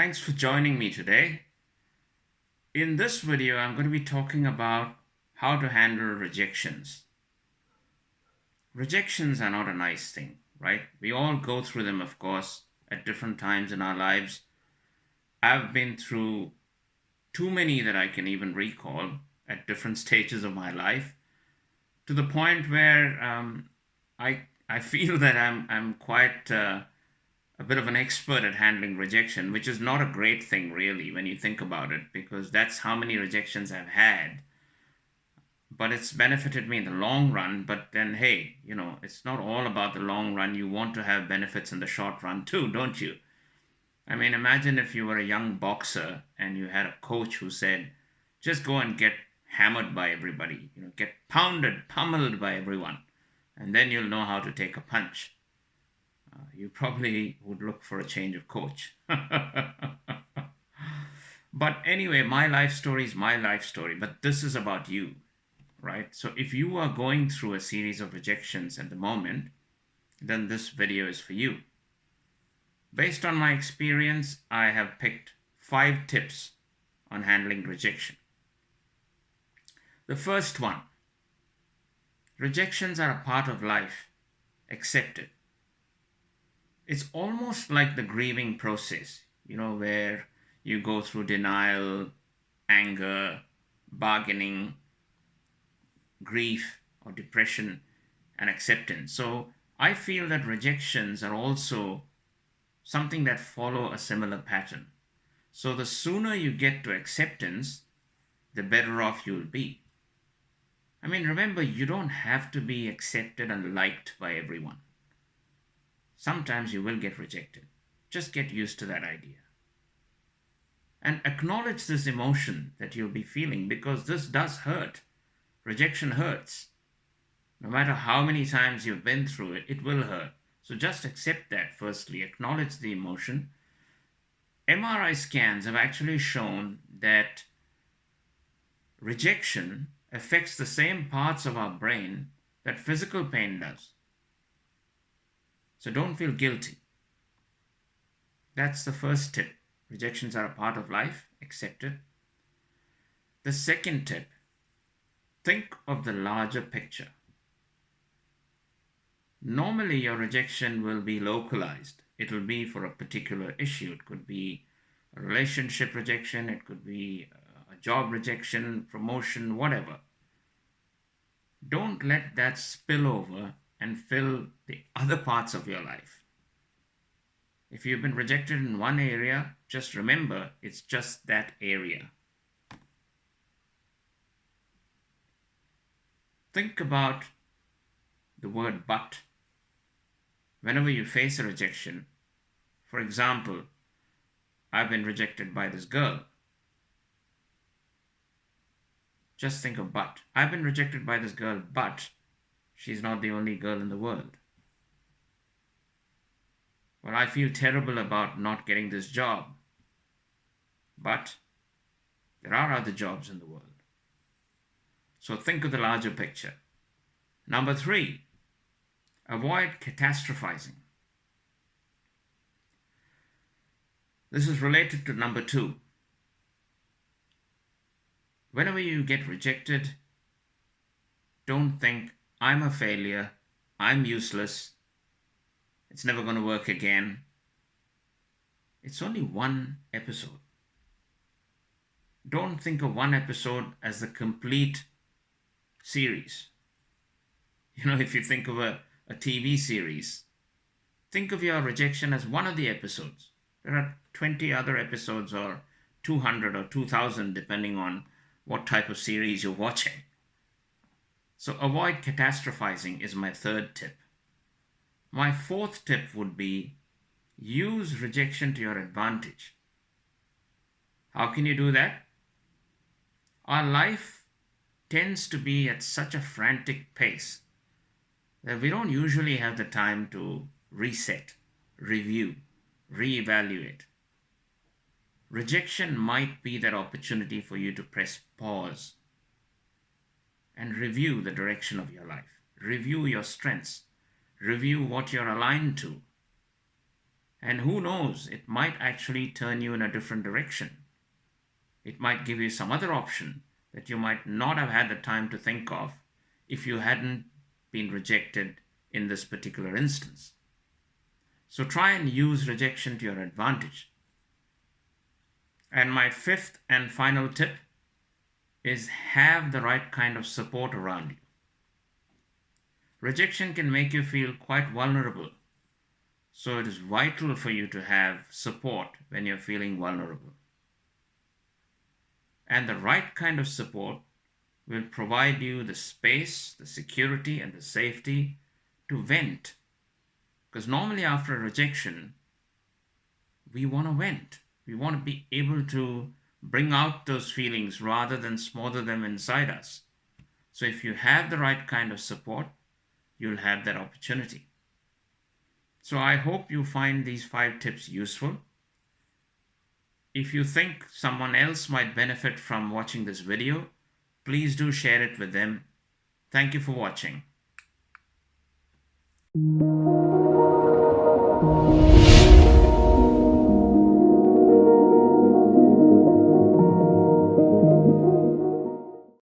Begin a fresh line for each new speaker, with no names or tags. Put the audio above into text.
Thanks for joining me today. In this video, I'm going to be talking about how to handle rejections. Rejections are not a nice thing, right? We all go through them, of course, at different times in our lives. I've been through too many that I can even recall at different stages of my life, to the point where I feel that I'm quite a bit of an expert at handling rejection, which is not a great thing, really, when you think about it, because that's how many rejections I've had. But it's benefited me in the long run. But then, hey, it's not all about the long run. You want to have benefits in the short run too, don't you? I mean, imagine if you were a young boxer and you had a coach who said, just go and get hammered by everybody, get pounded, pummeled by everyone, and then you'll know how to take a punch. You probably would look for a change of coach. But anyway, my life story is my life story, but this is about you, right? So if you are going through a series of rejections at the moment, then this video is for you. Based on my experience, I have picked 5 tips on handling rejection. The first one: rejections are a part of life. Accept it. It's almost like the grieving process, where you go through denial, anger, bargaining, grief, or depression, and acceptance. So I feel that rejections are also something that follow a similar pattern. So the sooner you get to acceptance, the better off you'll be. I mean, remember, you don't have to be accepted and liked by everyone. Sometimes you will get rejected. Just get used to that idea. And acknowledge this emotion that you'll be feeling, because this does hurt. Rejection hurts. No matter how many times you've been through it, it will hurt. So just accept that firstly. Acknowledge the emotion. MRI scans have actually shown that rejection affects the same parts of our brain that physical pain does. So don't feel guilty. That's the first tip. Rejections are a part of life. Accept it. The second tip: think of the larger picture. Normally, your rejection will be localized. It will be for a particular issue. It could be a relationship rejection, it could be a job rejection, promotion, whatever. Don't let that spill over and fill the other parts of your life. If you've been rejected in one area, just remember it's just that area. Think about the word but. Whenever you face a rejection, for example, I've been rejected by this girl. Just think of but. I've been rejected by this girl, but she's not the only girl in the world. Well, I feel terrible about not getting this job, but there are other jobs in the world. So think of the larger picture. Number 3, avoid catastrophizing. This is related to number 2. Whenever you get rejected, don't think, I'm a failure, I'm useless, it's never going to work again. It's only one episode. Don't think of one episode as the complete series. If you think of a TV series, think of your rejection as one of the episodes. There are 20 other episodes, or 200 or 2000, depending on what type of series you're watching. So avoid catastrophizing is my third tip. My fourth tip would be, use rejection to your advantage. How can you do that? Our life tends to be at such a frantic pace that we don't usually have the time to reset, review, reevaluate. Rejection might be that opportunity for you to press pause and review the direction of your life, review your strengths, review what you're aligned to. And who knows, it might actually turn you in a different direction. It might give you some other option that you might not have had the time to think of if you hadn't been rejected in this particular instance. So try and use rejection to your advantage. And my fifth and final tip is have the right kind of support around you. Rejection can make you feel quite vulnerable, so it is vital for you to have support when you're feeling vulnerable. And the right kind of support will provide you the space, the security, and the safety to vent. Because normally, after a rejection, we want to vent. We want to be able to bring out those feelings rather than smother them inside us. So, if you have the right kind of support, you'll have that opportunity. So, I hope you find these 5 tips useful. If you think someone else might benefit from watching this video, please do share it with them. Thank you for watching.